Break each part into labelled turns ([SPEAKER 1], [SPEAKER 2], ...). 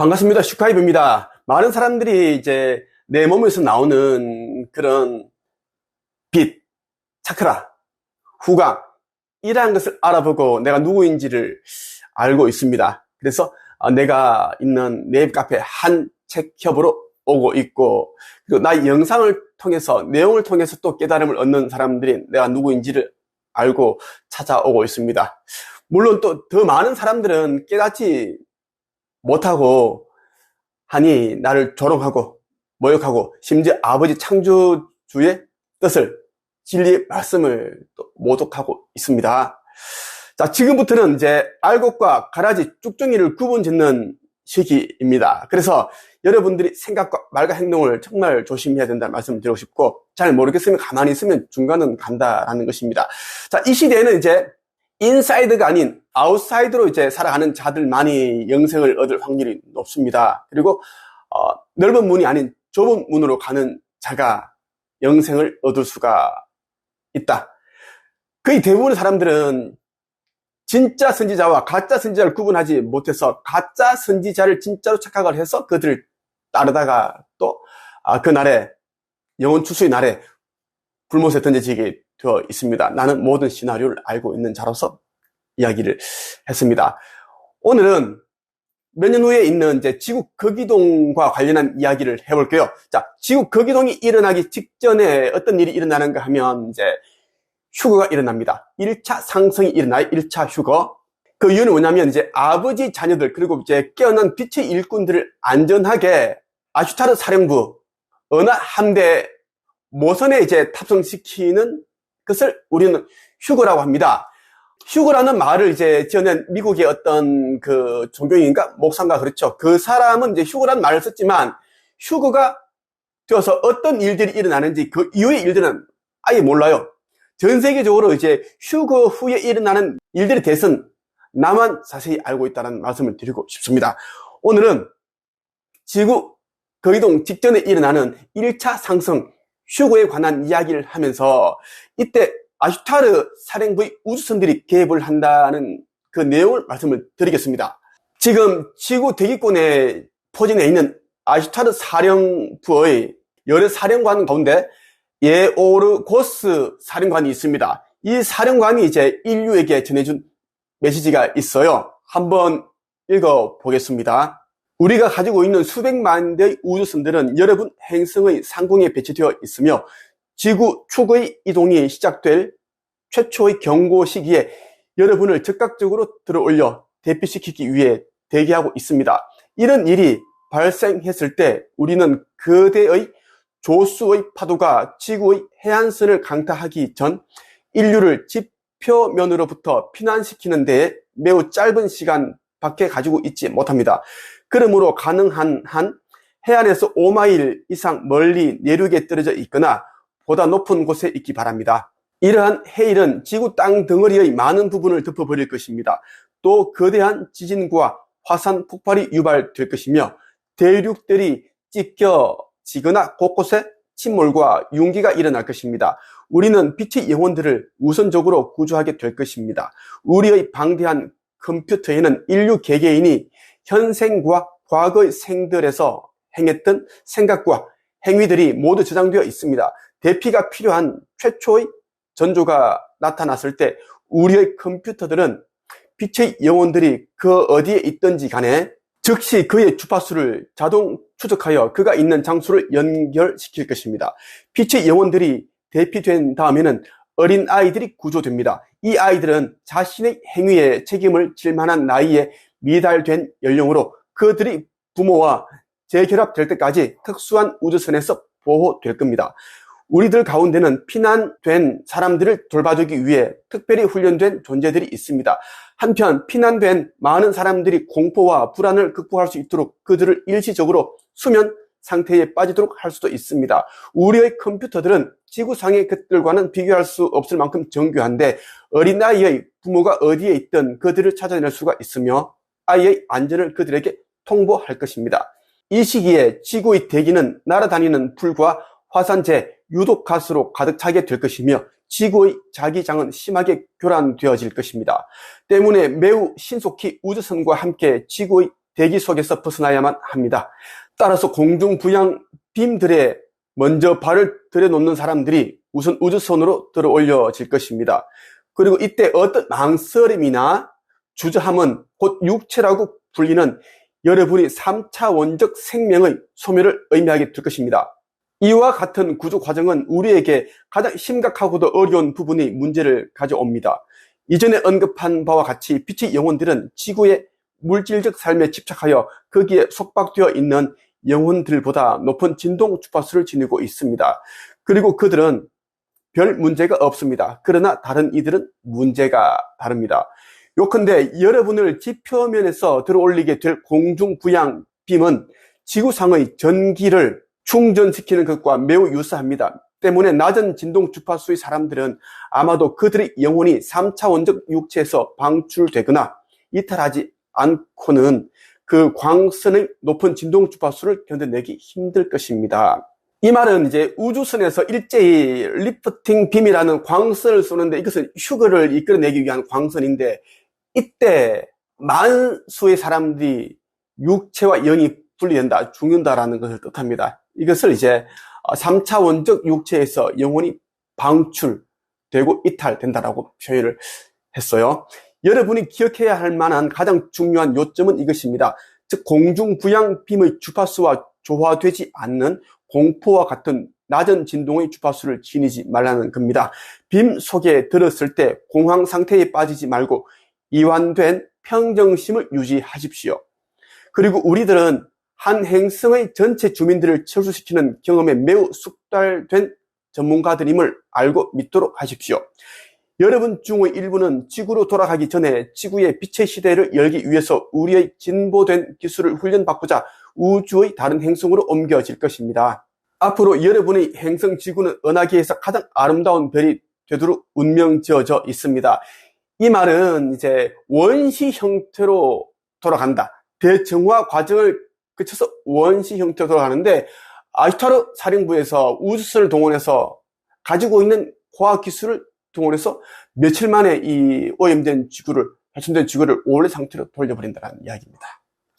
[SPEAKER 1] 반갑습니다. 슈카이브입니다. 많은 사람들이 이제 내 몸에서 나오는 그런 빛, 차크라, 후광, 이러한 것을 알아보고 내가 누구인지를 알고 있습니다. 그래서 내가 있는 네이버 카페 한책협으로 오고 있고, 그리고 나의 영상을 통해서, 내용을 통해서 또 깨달음을 얻는 사람들이 내가 누구인지를 알고 찾아오고 있습니다. 물론 또 더 많은 사람들은 깨닫지 못하고 하니 나를 조롱하고 모욕하고 심지어 아버지 창조주의 뜻을, 진리의 말씀을 또 모독하고 있습니다. 자, 지금부터는 이제 알곡과 가라지, 쭉정이를 구분 짓는 시기입니다. 그래서 여러분들이 생각과 말과 행동을 정말 조심해야 된다는 말씀을 드리고 싶고, 잘 모르겠으면 가만히 있으면 중간은 간다라는 것입니다. 자, 이 시대에는 이제 인사이드가 아닌 아웃사이드로 이제 살아가는 자들만이 영생을 얻을 확률이 높습니다. 그리고 넓은 문이 아닌 좁은 문으로 가는 자가 영생을 얻을 수가 있다. 거의 대부분의 사람들은 진짜 선지자와 가짜 선지자를 구분하지 못해서 가짜 선지자를 진짜로 착각을 해서 그들을 따르다가 또 그날에, 영원 추수의 날에 불못에 던져지게 되어 있습니다. 나는 모든 시나리오를 알고 있는 자로서 이야기를 했습니다. 오늘은 몇 년 후에 있는 이제 지구 극이동과 관련한 이야기를 해볼게요. 자, 지구 극이동이 일어나기 직전에 어떤 일이 일어나는가 하면 이제 휴거가 일어납니다. 1차 상승이 일어나요. 1차 휴거. 그 이유는 뭐냐면 이제 아버지 자녀들, 그리고 이제 깨어난 빛의 일꾼들을 안전하게 아슈타르 사령부 어느 함대 모선에 이제 탑승시키는 것을 우리는 휴거라고 합니다. 휴거라는 말을 이제 지어낸 미국의 어떤 그 종교인가 목사인가 그렇죠. 그 사람은 이제 휴거라는 말을 썼지만 휴거가 되어서 어떤 일들이 일어나는지 그 이후의 일들은 아예 몰라요. 전 세계적으로 이제 휴거 후에 일어나는 일들에 대해서는 나만 자세히 알고 있다는 말씀을 드리고 싶습니다. 오늘은 지구 거이동 직전에 일어나는 1차 상승 휴거에 관한 이야기를 하면서 이때 아슈타르 사령부의 우주선들이 개입을 한다는 그 내용을 말씀을 드리겠습니다. 지금 지구 대기권에 포진해 있는 아슈타르 사령부의 여러 사령관 가운데 예오르고스 사령관이 있습니다. 이 사령관이 이제 인류에게 전해준 메시지가 있어요. 한번 읽어보겠습니다. 우리가 가지고 있는 수백만 대의 우주선들은 여러분 행성의 상공에 배치되어 있으며 지구 축의 이동이 시작될 최초의 경고 시기에 여러분을 즉각적으로 들어올려 대피시키기 위해 대기하고 있습니다. 이런 일이 발생했을 때 우리는 거대의 조수의 파도가 지구의 해안선을 강타하기 전 인류를 지표면으로부터 피난시키는 데에 매우 짧은 시간 밖에 가지고 있지 못합니다. 그러므로 가능한 한 해안에서 5마일 이상 멀리 내륙에 떨어져 있거나 보다 높은 곳에 있기 바랍니다. 이러한 해일은 지구 땅 덩어리의 많은 부분을 덮어버릴 것입니다. 또 거대한 지진과 화산 폭발이 유발될 것이며 대륙들이 찢겨지거나 곳곳에 침몰과 융기가 일어날 것입니다. 우리는 빛의 영혼들을 우선적으로 구조하게 될 것입니다. 우리의 방대한 컴퓨터에는 인류 개개인이 현생과 과거의 생들에서 행했던 생각과 행위들이 모두 저장되어 있습니다. 대피가 필요한 최초의 전조가 나타났을 때 우리의 컴퓨터들은 빛의 영혼들이 그 어디에 있든지 간에 즉시 그의 주파수를 자동 추적하여 그가 있는 장소를 연결시킬 것입니다. 빛의 영혼들이 대피된 다음에는 어린 아이들이 구조됩니다. 이 아이들은 자신의 행위에 책임을 질 만한 나이에 미달된 연령으로 그들이 부모와 재결합될 때까지 특수한 우주선에서 보호될 겁니다. 우리들 가운데는 피난된 사람들을 돌봐주기 위해 특별히 훈련된 존재들이 있습니다. 한편 피난된 많은 사람들이 공포와 불안을 극복할 수 있도록 그들을 일시적으로 수면 상태에 빠지도록 할 수도 있습니다. 우리의 컴퓨터들은 지구상의 것들과는 비교할 수 없을 만큼 정교한데 어린아이의 부모가 어디에 있든 그들을 찾아낼 수가 있으며 아이의 안전을 그들에게 통보할 것입니다. 이 시기에 지구의 대기는 날아다니는 불과 화산재, 유독가스로 가득 차게 될 것이며 지구의 자기장은 심하게 교란되어질 것입니다. 때문에 매우 신속히 우주선과 함께 지구의 대기 속에서 벗어나야만 합니다. 따라서 공중부양 빔들에 먼저 발을 들여놓는 사람들이 우선 우주선으로 들어 올려질 것입니다. 그리고 이때 어떤 망설임이나 주저함은 곧 육체라고 불리는 여러분이 3차 원적 생명의 소멸을 의미하게 될 것입니다. 이와 같은 구조 과정은 우리에게 가장 심각하고도 어려운 부분의 문제를 가져옵니다. 이전에 언급한 바와 같이 빛의 영혼들은 지구의 물질적 삶에 집착하여 거기에 속박되어 있는 영혼들보다 높은 진동 주파수를 지니고 있습니다. 그리고 그들은 별 문제가 없습니다. 그러나 다른 이들은 문제가 다릅니다. 요컨대 여러분을 지표면에서 들어올리게 될 공중부양 빔은 지구상의 전기를 충전시키는 것과 매우 유사합니다. 때문에 낮은 진동 주파수의 사람들은 아마도 그들의 영혼이 3차 원적 육체에서 방출되거나 이탈하지 않고는 그 광선의 높은 진동 주파수를 견뎌내기 힘들 것입니다. 이 말은 이제 우주선에서 일제히 리프팅 빔이라는 광선을 쏘는데 이것은 휴거를 이끌어내기 위한 광선인데 이때 만수의 사람들이 육체와 영이 분리된다, 죽는다라는 것을 뜻합니다. 이것을 이제 3차 원적 육체에서 영혼이 방출되고 이탈된다라고 표현을 했어요. 여러분이 기억해야 할 만한 가장 중요한 요점은 이것입니다. 즉 공중부양 빔의 주파수와 조화되지 않는 공포와 같은 낮은 진동의 주파수를 지니지 말라는 겁니다. 빔 속에 들었을 때 공황 상태에 빠지지 말고 이완된 평정심을 유지하십시오. 그리고 우리들은 한 행성의 전체 주민들을 철수시키는 경험에 매우 숙달된 전문가들임을 알고 믿도록 하십시오. 여러분 중의 일부는 지구로 돌아가기 전에 지구의 빛의 시대를 열기 위해서 우리의 진보된 기술을 훈련받고자 우주의 다른 행성으로 옮겨질 것입니다. 앞으로 여러분의 행성 지구는 은하계에서 가장 아름다운 별이 되도록 운명 지어져 있습니다. 이 말은 이제 원시 형태로 돌아간다. 대정화 과정을 거쳐서 원시 형태로 돌아가는데 아스타르 사령부에서 우주선을 동원해서 가지고 있는 과학기술을 동원해서 며칠 만에 이 오염된 지구를, 훼손된 지구를 원래 상태로 돌려버린다는 이야기입니다.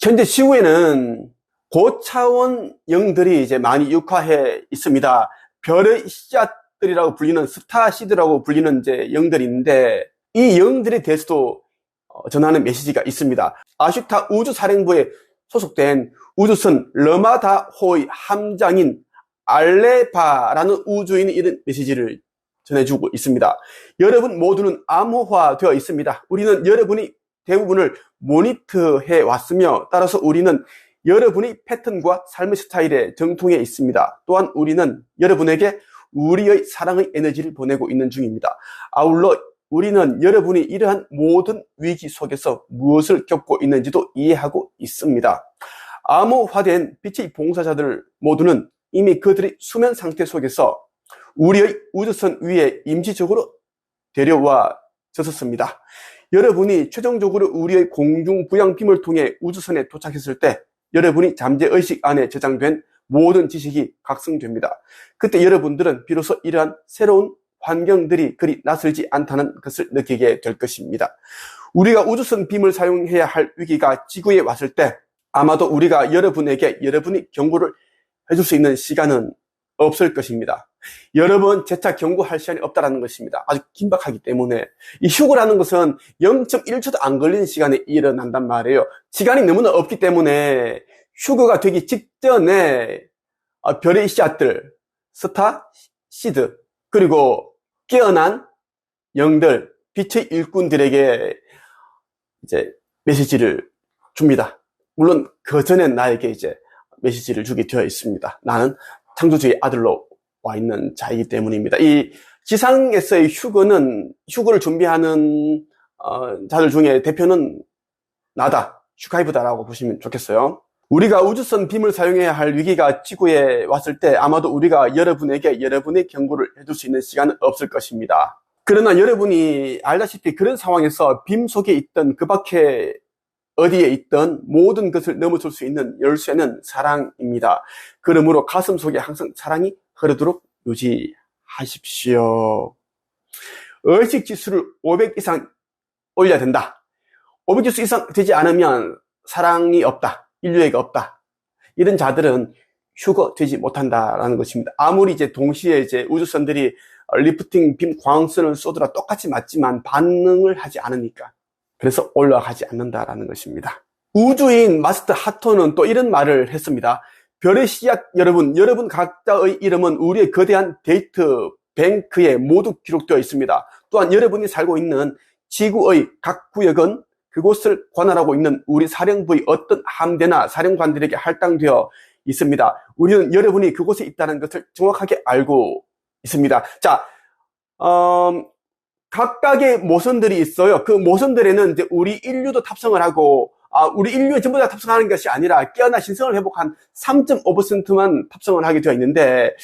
[SPEAKER 1] 현재 지구에는 고차원 영들이 이제 많이 육화해 있습니다. 별의 씨앗들이라고 불리는 스타시드라고 불리는 이제 영들이 있는데 이 영들에 대해서도 전하는 메시지가 있습니다. 아슈타 우주사령부에 소속된 우주선 러마다호의 함장인 알레바라는 우주인이 이런 메시지를 전해주고 있습니다. 여러분 모두는 암호화되어 있습니다. 우리는 여러분이 대부분을 모니터해 왔으며 따라서 우리는 여러분의 패턴과 삶의 스타일에 정통해 있습니다. 또한 우리는 여러분에게 우리의 사랑의 에너지를 보내고 있는 중입니다. 아울러 우리는 여러분이 이러한 모든 위기 속에서 무엇을 겪고 있는지도 이해하고 있습니다. 암호화된 빛의 봉사자들 모두는 이미 그들의 수면 상태 속에서 우리의 우주선 위에 임시적으로 데려와 졌었습니다. 여러분이 최종적으로 우리의 공중부양빔을 통해 우주선에 도착했을 때 여러분이 잠재의식 안에 저장된 모든 지식이 각성됩니다. 그때 여러분들은 비로소 이러한 새로운 환경들이 그리 낯설지 않다는 것을 느끼게 될 것입니다. 우리가 우주선 빔을 사용해야 할 위기가 지구에 왔을 때 아마도 우리가 여러분에게 여러분이 경고를 해줄 수 있는 시간은 없을 것입니다. 여러 번 재차 경고할 시간이 없다는 것입니다. 아주 긴박하기 때문에 이 휴거라는 것은 0.1초도 안 걸리는 시간에 일어난단 말이에요. 시간이 너무나 없기 때문에 휴거가 되기 직전에 별의 씨앗들, 스타, 시드, 그리고 깨어난 영들, 빛의 일꾼들에게 이제 메시지를 줍니다. 물론 그 전에 나에게 이제 메시지를 주게 되어 있습니다. 나는 창조주의 아들로 와 있는 자이기 때문입니다. 이 지상에서의 휴거를 준비하는 자들 중에 대표는 나다, 슈카이브다라고 보시면 좋겠어요. 우리가 우주선 빔을 사용해야 할 위기가 지구에 왔을 때 아마도 우리가 여러분에게 여러분의 경고를 해줄 수 있는 시간은 없을 것입니다. 그러나 여러분이 알다시피 그런 상황에서 빔 속에 있던 그 밖에 어디에 있던 모든 것을 넘어설 수 있는 열쇠는 사랑입니다. 그러므로 가슴 속에 항상 사랑이 흐르도록 유지하십시오. 의식 지수를 500 이상 올려야 된다. 500 지수 이상 되지 않으면 사랑이 없다, 인류애가 없다, 이런 자들은 휴거되지 못한다라는 것입니다. 아무리 이제 동시에 이제 우주선들이 리프팅 빔 광선을 쏘더라 똑같이 맞지만 반응을 하지 않으니까, 그래서 올라가지 않는다라는 것입니다. 우주인 마스터 하토는 또 이런 말을 했습니다. 별의 씨앗 여러분 각자의 이름은 우리의 거대한 데이터 뱅크에 모두 기록되어 있습니다. 또한 여러분이 살고 있는 지구의 각 구역은 그곳을 관할하고 있는 우리 사령부의 어떤 함대나 사령관들에게 할당되어 있습니다. 우리는 여러분이 그곳에 있다는 것을 정확하게 알고 있습니다. 자, 각각의 모선들이 있어요. 그 모선들에는 이제 우리 인류도 탑승을 하고, 우리 인류 전부 다 탑승하는 것이 아니라 깨어나 신성을 회복한 3.5%만 탑승을 하게 되어 있는데,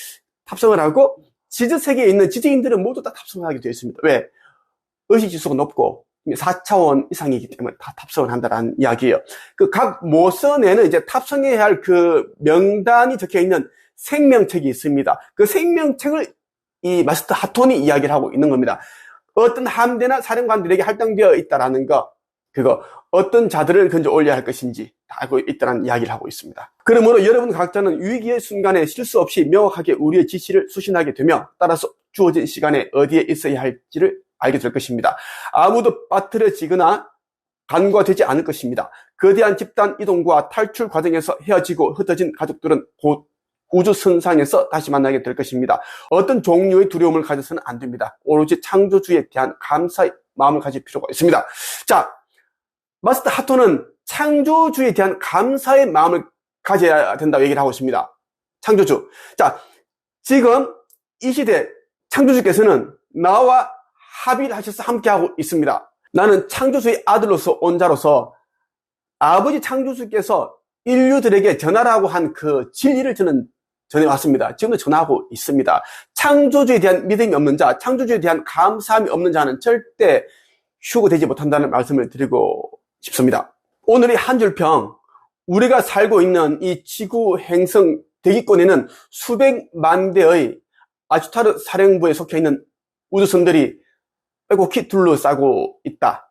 [SPEAKER 1] 탑승을 하고 지저세계에 있는 지지인들은 모두 다 탑승을 하게 되어 있습니다. 왜? 의식지수가 높고 4차원 이상이기 때문에 다 탑승을 한다는 이야기예요. 그 각 모선에는 이제 탑승해야 할 그 명단이 적혀 있는 생명책이 있습니다. 그 생명책을 이 마스터 하톤이 이야기를 하고 있는 겁니다. 어떤 함대나 사령관들에게 할당되어 있다라는 거, 그거 어떤 자들을 건져 올려야 할 것인지 다 알고 있다는 이야기를 하고 있습니다. 그러므로 여러분 각자는 위기의 순간에 실수 없이 명확하게 우리의 지시를 수신하게 되며, 따라서 주어진 시간에 어디에 있어야 할지를 알게 될 것입니다. 아무도 빠뜨려지거나 간과되지 않을 것입니다. 거대한 집단 이동과 탈출 과정에서 헤어지고 흩어진 가족들은 곧 우주선상에서 다시 만나게 될 것입니다. 어떤 종류의 두려움을 가져서는 안 됩니다. 오로지 창조주에 대한 감사의 마음을 가질 필요가 있습니다. 자, 마스터 하토는 창조주에 대한 감사의 마음을 가져야 된다고 얘기를 하고 있습니다. 창조주. 자, 지금 이 시대 창조주께서는 나와 합의를 하셔서 함께하고 있습니다. 나는 창조주의 아들로서 온 자로서 아버지 창조주께서 인류들에게 전하라고 한 그 진리를 저는 전해왔습니다. 지금도 전하고 있습니다. 창조주에 대한 믿음이 없는 자, 창조주에 대한 감사함이 없는 자는 절대 휴거되지 못한다는 말씀을 드리고 싶습니다. 오늘의 한 줄 평, 우리가 살고 있는 이 지구 행성 대기권에는 수백만 대의 아슈타르 사령부에 속해 있는 우주선들이 빼곡히 둘러싸고 있다.